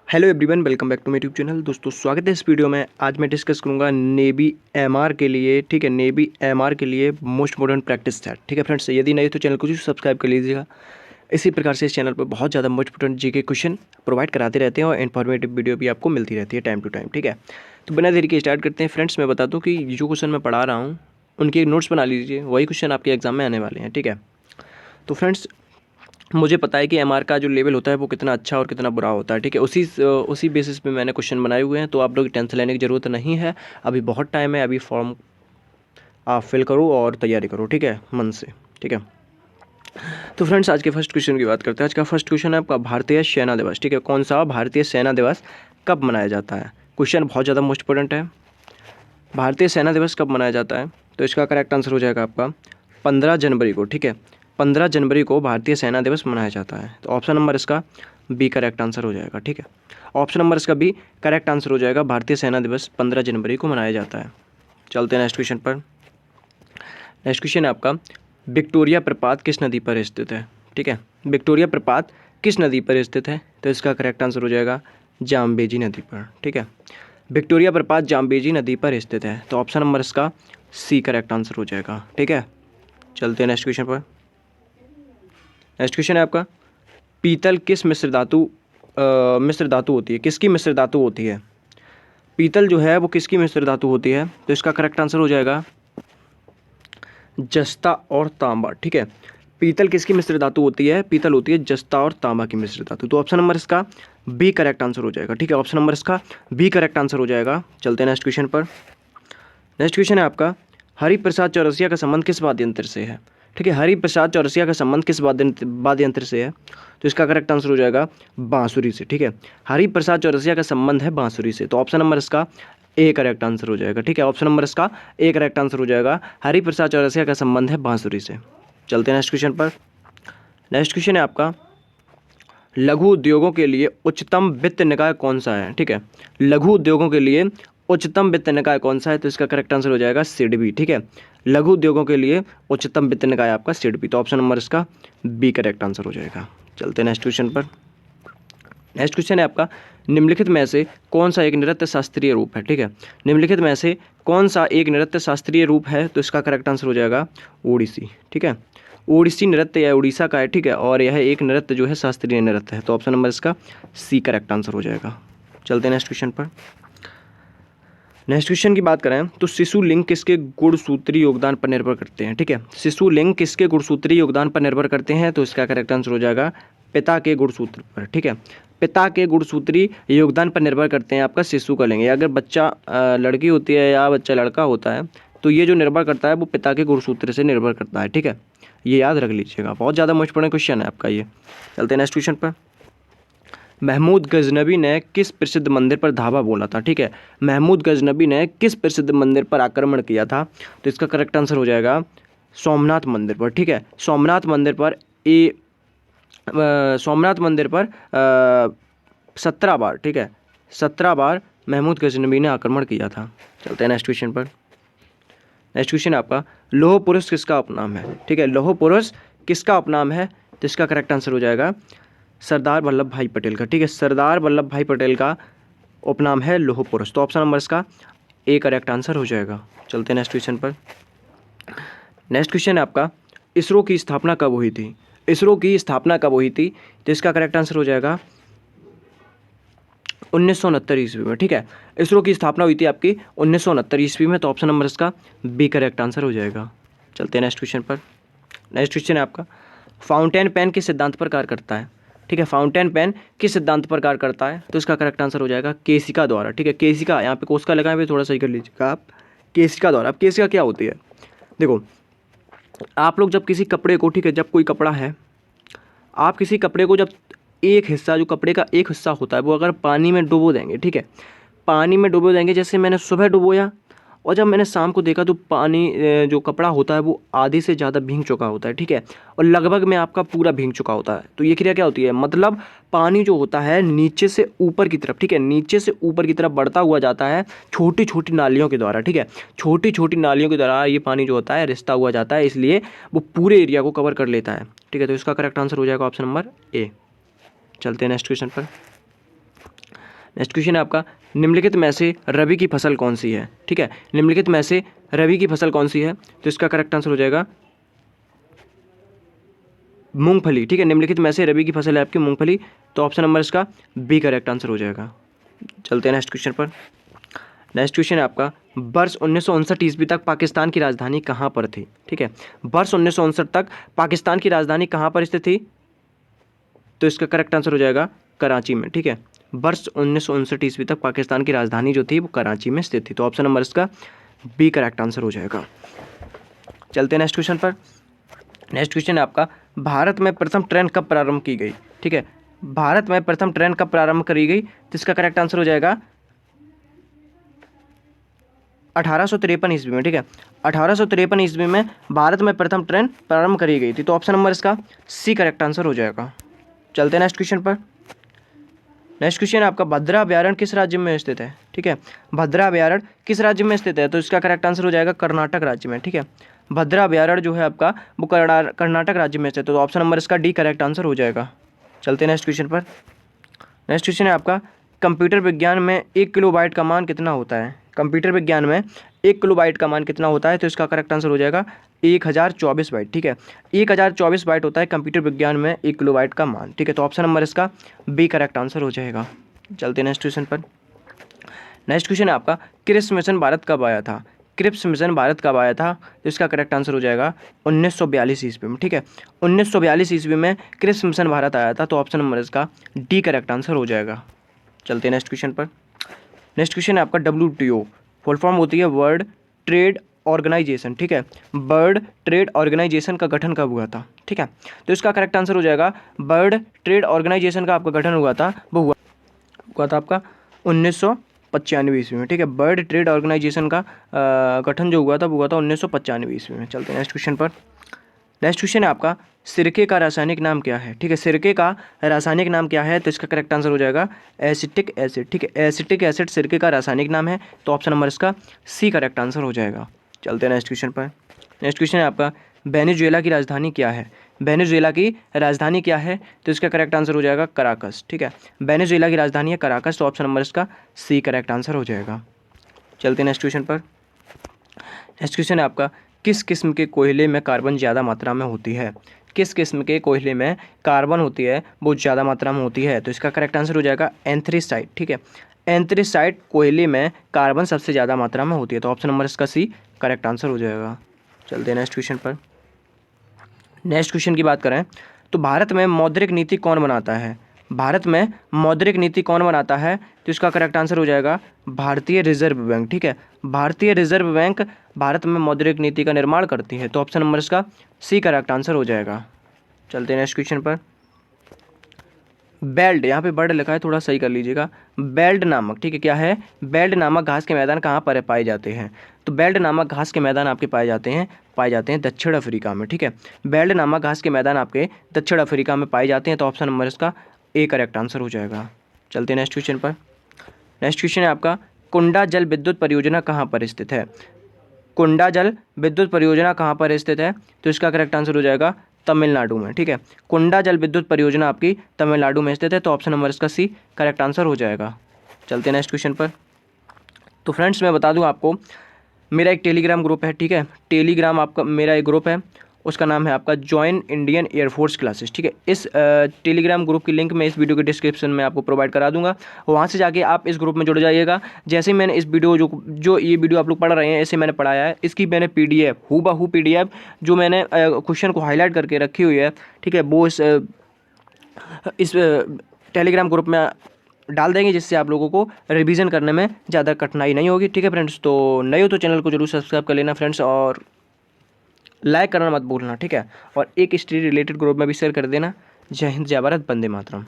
Hello everyone, welcome back to मेरे YouTube channel. दोस्तों स्वागत है इस वीडियो में। आज मैं डिस्कस करूंगा नेवी एमआर के लिए, ठीक है, नेवी एमआर के लिए मोस्ट इम्पोर्टेंट प्रैक्टिस सेट। ठीक है फ्रेंड्स, यदि नहीं तो चैनल को जरूर सब्सक्राइब कर लीजिएगा। इसी प्रकार से इस चैनल पर बहुत ज़्यादा most important GK question provide कराते रहते हैं और इन्फॉर्मेटिव वीडियो भी आपको मिलती रहती है टाइम टू टाइम। ठीक है, तो बिना देरी के स्टार्ट करते हैं। फ्रेंड्स मैं बता दूँ कि जो क्वेश्चन मैं पढ़ा रहा हूँ उनके नोट्स बना लीजिए, वही क्वेश्चन आपके एग्जाम में आने वाले हैं। ठीक है, तो फ्रेंड्स मुझे पता है कि एमआर का जो लेवल होता है वो कितना अच्छा और कितना बुरा होता है। ठीक है, उसी बेसिस पे मैंने क्वेश्चन बनाए हुए हैं, तो आप लोग टेंशन लेने की ज़रूरत नहीं है। अभी बहुत टाइम है, अभी फॉर्म आप फिल करो और तैयारी करो, ठीक है, मन से। ठीक है, तो फ्रेंड्स आज के फर्स्ट क्वेश्चन की बात करते हैं। आज का फर्स्ट क्वेश्चन है आपका भारतीय सेना दिवस। ठीक है, कौन सा भारतीय सेना दिवस कब मनाया जाता है? क्वेश्चन बहुत ज़्यादा मोस्ट इंपॉर्टेंट है। भारतीय सेना दिवस कब मनाया जाता है? तो इसका करेक्ट आंसर हो जाएगा आपका 15 जनवरी को। ठीक है, 15 जनवरी को भारतीय सेना दिवस मनाया जाता है। तो ऑप्शन नंबर इसका बी करेक्ट आंसर हो जाएगा। ठीक है, ऑप्शन नंबर इसका बी करेक्ट आंसर हो जाएगा। भारतीय सेना दिवस 15 जनवरी को मनाया जाता है। चलते हैं नेक्स्ट क्वेश्चन पर। नेक्स्ट क्वेश्चन है आपका, विक्टोरिया प्रपात किस नदी पर स्थित है? ठीक है, विक्टोरिया प्रपात किस नदी पर स्थित है? तो इसका करेक्ट आंसर हो जाएगा जाम्बेजी नदी पर। ठीक है, विक्टोरिया प्रपात जाम्बेजी नदी पर स्थित है। तो ऑप्शन नंबर इसका सी करेक्ट आंसर हो जाएगा। ठीक है, चलते हैं नेक्स्ट क्वेश्चन पर। नेक्स्ट क्वेश्चन है आपका, पीतल किस मिश्र धातु होती है? किसकी मिश्र धातु होती है? पीतल जो है वो किसकी मिश्र धातु होती है? तो इसका करेक्ट आंसर हो जाएगा जस्ता और तांबा। ठीक है, पीतल किसकी मिश्र धातु होती है? पीतल होती है जस्ता और तांबा की मिश्र धातु। तो ऑप्शन नंबर इसका बी करेक्ट आंसर हो जाएगा। ठीक है, ऑप्शन नंबर इसका बी करेक्ट आंसर हो जाएगा। चलते हैं नेक्स्ट क्वेश्चन पर। नेक्स्ट क्वेश्चन है आपका, हरिप्रसाद चौरसिया का संबंध किस वाद्य यंत्र से है? ठीक है, हरिप्रसाद चौरसिया का संबंध किस वाद्य यंत्र से है? तो इसका करेक्ट आंसर हो जाएगा बांसुरी से। ठीक है, हरिप्रसाद चौरसिया का संबंध है बांसुरी से। तो ऑप्शन नंबर इसका ए करेक्ट आंसर हो जाएगा। ठीक है, ऑप्शन नंबर इसका ए करेक्ट आंसर हो जाएगा। हरिप्रसाद चौरसिया का संबंध है बांसुरी से। चलते हैं नेक्स्ट क्वेश्चन पर। नेक्स्ट क्वेश्चन है आपका, लघु उद्योगों के लिए उच्चतम वित्त निकाय कौन सा है? ठीक है, लघु उद्योगों के लिए उच्चतम वित्त निकाय कौन सा है? तो इसका करेक्ट आंसर हो जाएगा सिडबी। ठीक है, लघु उद्योगों के लिए उच्चतम वित्त निकाय आपका सिडबी। तो ऑप्शन नंबर इसका बी करेक्ट आंसर हो जाएगा। चलते हैं नेक्स्ट क्वेश्चन पर। नेक्स्ट क्वेश्चन है आपका, निम्नलिखित में से कौन सा एक नृत्य शास्त्रीय रूप है? ठीक है, निम्नलिखित में से कौन सा एक नृत्य शास्त्रीय रूप है? तो इसका करेक्ट आंसर हो जाएगा ओडिसी। ठीक है, ओडिसी नृत्य या उड़ीसा का है। ठीक है, और यह एक नृत्य जो है शास्त्रीय नृत्य है। तो ऑप्शन नंबर इसका सी करेक्ट आंसर हो जाएगा। चलते हैं नेक्स्ट क्वेश्चन पर। नेक्स्ट क्वेश्चन की बात करें तो शिशु लिंग किसके गुणसूत्री योगदान पर निर्भर करते हैं? ठीक है, शिशु लिंग किसके गुणसूत्री योगदान पर निर्भर करते हैं? तो इसका करेक्ट आंसर हो जाएगा पिता के गुणसूत्र पर। ठीक है, पिता के गुणसूत्री योगदान पर निर्भर करते हैं आपका शिशु का लिंग। अगर बच्चा लड़की होती है या बच्चा लड़का होता है तो ये जो निर्भर करता है वो पिता के गुणसूत्र से निर्भर करता है। ठीक है, ये याद रख लीजिएगा, बहुत ज़्यादा मोस्ट इंपोर्टेंट क्वेश्चन है आपका ये। चलते हैं नेक्स्ट क्वेश्चन पर। महमूद गजनबी ने किस प्रसिद्ध मंदिर पर धावा बोला था? ठीक है, महमूद गजनबी ने किस प्रसिद्ध मंदिर पर आक्रमण किया था? तो इसका करेक्ट आंसर हो जाएगा सोमनाथ मंदिर पर। ठीक है, सोमनाथ मंदिर पर 17 बार, ठीक है, 17 बार महमूद गजनबी ने आक्रमण किया था। चलते हैं नेक्स्ट क्वेश्चन पर। नेक्स्ट क्वेश्चन आपका, लौह पुरुष किसका उपनाम है? ठीक है, लौह पुरुष किसका उपनाम है? तो इसका करेक्ट आंसर हो जाएगा सरदार वल्लभ भाई पटेल का। ठीक है, सरदार वल्लभ भाई पटेल का उपनाम है लौह पुरुष। तो ऑप्शन नंबर इसका ए करेक्ट आंसर हो जाएगा। चलते हैं नेक्स्ट क्वेश्चन पर। नेक्स्ट क्वेश्चन है आपका, इसरो की स्थापना कब हुई थी? इसरो की स्थापना कब हुई थी? तो इसका करेक्ट आंसर हो जाएगा 1969 ईस्वी में। ठीक है, इसरो की स्थापना हुई थी आपकी 1969 ईस्वी में। तो ऑप्शन नंबर इसका बी करेक्ट आंसर हो जाएगा। चलते हैं नेक्स्ट क्वेश्चन पर। नेक्स्ट क्वेश्चन है आपका, फाउंटेन पेन किस सिद्धांत पर कार्य करता है? ठीक है, फाउंटेन पेन किस सिद्धांत पर कार्य करता है? तो इसका करेक्ट आंसर हो जाएगा केसिका द्वारा। ठीक है, केसिका, यहाँ पे कोशिका लगाए हुए थोड़ा सही कर लीजिएगा आप, केसिका द्वारा। अब केसिका क्या होती है? देखो, आप लोग जब किसी कपड़े को, ठीक है, जब कोई कपड़ा है, आप किसी कपड़े को जब एक हिस्सा, जो कपड़े का एक हिस्सा होता है वो अगर पानी में डुबो देंगे, ठीक है, पानी में डुबो देंगे, जैसे मैंने सुबह डुबोया और जब मैंने शाम को देखा तो पानी जो कपड़ा होता है वो आधे से ज़्यादा भीग चुका होता है। ठीक है, और लगभग में आपका पूरा भीग चुका होता है। तो ये क्रिया क्या होती है? मतलब पानी जो होता है नीचे से ऊपर की तरफ, ठीक है, नीचे से ऊपर की तरफ बढ़ता हुआ जाता है छोटी छोटी नालियों के द्वारा। ठीक है, छोटी छोटी नालियों के द्वारा ये पानी जो होता है रिसता हुआ जाता है, इसलिए वो पूरे एरिया को कवर कर लेता है। ठीक है, तो इसका करेक्ट आंसर हो जाएगा ऑप्शन नंबर ए। चलते हैं नेक्स्ट क्वेश्चन पर। नेक्स्ट क्वेश्चन है आपका, निम्नलिखित में से रबी की फसल कौन सी है? ठीक है, निम्नलिखित में से रबी की फसल कौन सी है? तो इसका करेक्ट आंसर हो जाएगा मूंगफली। ठीक है, निम्नलिखित में से रबी की फसल है आपकी मूंगफली, तो ऑप्शन नंबर इसका बी करेक्ट आंसर हो जाएगा। चलते हैं नेक्स्ट क्वेश्चन पर। नेक्स्ट क्वेश्चन है आपका, वर्ष 1959 ईस्वी तक पाकिस्तान की राजधानी कहाँ पर थी? ठीक है, वर्ष 1959 तक पाकिस्तान की राजधानी कहाँ पर स्थित थी? तो इसका करेक्ट आंसर हो जाएगा कराची में। ठीक है, वर्ष 1959 ईस्वी तक पाकिस्तान की राजधानी जो थी वो कराची में स्थित थी, तो ऑप्शन नंबर इसका बी करेक्ट आंसर हो जाएगा। चलते हैं नेक्स्ट क्वेश्चन पर। नेक्स्ट क्वेश्चन है आपका, भारत में प्रथम ट्रेन कब प्रारंभ की गई? ठीक है, भारत में प्रथम ट्रेन कब प्रारंभ करी गई? तो इसका करेक्ट आंसर हो जाएगा 1853 ईस्वी में। ठीक है, 1853 ईस्वी में भारत में प्रथम ट्रेन प्रारंभ करी गई थी, तो ऑप्शन नंबर इसका सी करेक्ट आंसर हो जाएगा। चलते हैं नेक्स्ट क्वेश्चन पर। नेक्स्ट क्वेश्चन है आपका, भद्रा अभ्यारण्य किस राज्य में स्थित है? ठीक है, भद्रा अभ्यारण्य किस राज्य में स्थित है? तो इसका करेक्ट आंसर हो जाएगा कर्नाटक राज्य में। ठीक है, भद्रा अभ्यारण्य जो है आपका वो कर्नाटक राज्य में स्थित है, तो ऑप्शन नंबर इसका डी करेक्ट आंसर हो जाएगा। चलते हैं नेक्स्ट क्वेश्चन पर। नेक्स्ट क्वेश्चन है आपका, कंप्यूटर विज्ञान में 1 किलोबाइट का मान कितना होता है? कंप्यूटर विज्ञान में 1 किलोबाइट का मान कितना होता है? तो इसका करेक्ट आंसर हो जाएगा 1024 बाइट। ठीक है, 1024 बाइट होता है कंप्यूटर विज्ञान में 1 किलोबाइट का मान। ठीक है, तो ऑप्शन नंबर इसका बी करेक्ट आंसर हो जाएगा। चलते हैं नेक्स्ट क्वेश्चन पर। नेक्स्ट क्वेश्चन है आपका, क्रिप्स मिशन भारत कब आया था? क्रिप्स मिशन भारत कब आया था? तो इसका करेक्ट आंसर हो जाएगा 1942 ईस्वी में। ठीक है, 1942 ईस्वी में क्रिप्स मिशन भारत आया था, तो ऑप्शन नंबर इसका डी करेक्ट आंसर हो जाएगा। चलते हैं नेक्स्ट क्वेश्चन पर। नेक्स्ट क्वेश्चन है आपका, WTO फुल फॉर्म होती है वर्ल्ड ट्रेड ऑर्गेनाइजेशन। ठीक है, वर्ल्ड ट्रेड ऑर्गेनाइजेशन का गठन कब हुआ था? ठीक है, तो इसका करेक्ट आंसर हो जाएगा वर्ल्ड ट्रेड ऑर्गेनाइजेशन का आपका गठन हुआ था, वो हुआ था आपका 1995 ईस्वी में। ठीक है, वर्ल्ड ट्रेड ऑर्गेनाइजेशन का गठन जो हुआ था वो हुआ था 1995 ईस्वी में। चलते हैं नेक्स्ट क्वेश्चन पर। नेक्स्ट क्वेश्चन है आपका, सिरके का रासायनिक नाम क्या है? ठीक है, सिरके का रासायनिक नाम क्या है? तो इसका करेक्ट आंसर हो जाएगा एसिटिक एसिड। ठीक है, एसिटिक एसिड सिरके का रासायनिक नाम है, तो ऑप्शन नंबर इसका सी करेक्ट आंसर हो जाएगा। चलते हैं नेक्स्ट क्वेश्चन पर। नेक्स्ट क्वेश्चन है आपका, वेनेजुएला की राजधानी क्या है? वेनेजुएला की राजधानी क्या है? तो इसका करेक्ट आंसर हो जाएगा कराकस। ठीक है, वेनेजुएला की राजधानी है कराकस, तो ऑप्शन नंबर इसका सी करेक्ट आंसर हो जाएगा। चलते हैं नेक्स्ट क्वेश्चन पर। नेक्स्ट क्वेश्चन है आपका, किस किस्म के कोयले में कार्बन ज़्यादा मात्रा में होती है? किस किस्म के कोयले में कार्बन होती है वो ज़्यादा मात्रा में होती है? तो इसका करेक्ट आंसर हो जाएगा एंथ्रेसाइट। ठीक है, एंथ्रेसाइट कोयले में कार्बन सबसे ज़्यादा मात्रा में होती है, तो ऑप्शन नंबर इसका सी करेक्ट आंसर हो जाएगा। चलते हैं नेक्स्ट क्वेश्चन पर। नेक्स्ट क्वेश्चन की बात करें तो भारत में मौद्रिक नीति कौन बनाता है? भारत में मौद्रिक नीति कौन बनाता है? तो इसका करेक्ट आंसर हो जाएगा भारतीय रिजर्व बैंक। ठीक है, भारतीय रिजर्व बैंक भारत में मौद्रिक नीति का निर्माण करती है, तो ऑप्शन नंबर इसका सी करेक्ट आंसर हो जाएगा। चलते हैं नेक्स्ट क्वेश्चन पर। बेल्ट, यहाँ पे बर्ड लिखा है, थोड़ा सही कर लीजिएगा। बेल्ट नामक, ठीक है, क्या है? बेल्ट नामक घास के मैदान कहाँ पर पाए जाते हैं? तो बेल्ट नामक घास के मैदान आपके पाए जाते हैं दक्षिण अफ्रीका में। ठीक है, बेल्ट नामक घास के मैदान आपके दक्षिण अफ्रीका में पाए जाते हैं, तो ऑप्शन नंबर इसका ए करेक्ट आंसर हो जाएगा। चलते हैं नेक्स्ट क्वेश्चन पर। नेक्स्ट क्वेश्चन है आपका, कुंडा जल विद्युत परियोजना कहाँ पर स्थित है? कुंडा जल विद्युत परियोजना कहाँ पर स्थित है? तो इसका करेक्ट आंसर हो जाएगा तमिलनाडु में। ठीक है, कुंडा जल विद्युत परियोजना आपकी तमिलनाडु में स्थित है, तो ऑप्शन नंबर इसका सी करेक्ट आंसर हो जाएगा। चलते हैं नेक्स्ट क्वेश्चन पर। तो फ्रेंड्स मैं बता दूं आपको, मेरा एक टेलीग्राम ग्रुप है। ठीक है, टेलीग्राम आपका मेरा एक ग्रुप है, उसका नाम है आपका जॉइन इंडियन एयरफोर्स क्लासेस। ठीक है, इस टेलीग्राम ग्रुप की लिंक मैं इस वीडियो के डिस्क्रिप्शन में आपको प्रोवाइड करा दूंगा, वहाँ से जाके आप इस ग्रुप में जुड़ जाइएगा। जैसे मैंने इस वीडियो जो ये वीडियो आप लोग पढ़ रहे हैं, ऐसे मैंने पढ़ाया है, इसकी मैंने PDF हूबहू PDF जो मैंने क्वेश्चन को हाईलाइट करके रखी हुई है, ठीक है, वो इस टेलीग्राम ग्रुप में डाल देंगे, जिससे आप लोगों को रिवीजन करने में ज़्यादा कठिनाई नहीं होगी। ठीक है फ्रेंड्स, तो नए हो तो चैनल को जरूर सब्सक्राइब कर लेना फ्रेंड्स, और लाइक करना मत भूलना। ठीक है, और एक स्टडी रिलेटेड ग्रुप में भी शेयर कर देना। जय हिंद, जय भारत, वंदे मातरम।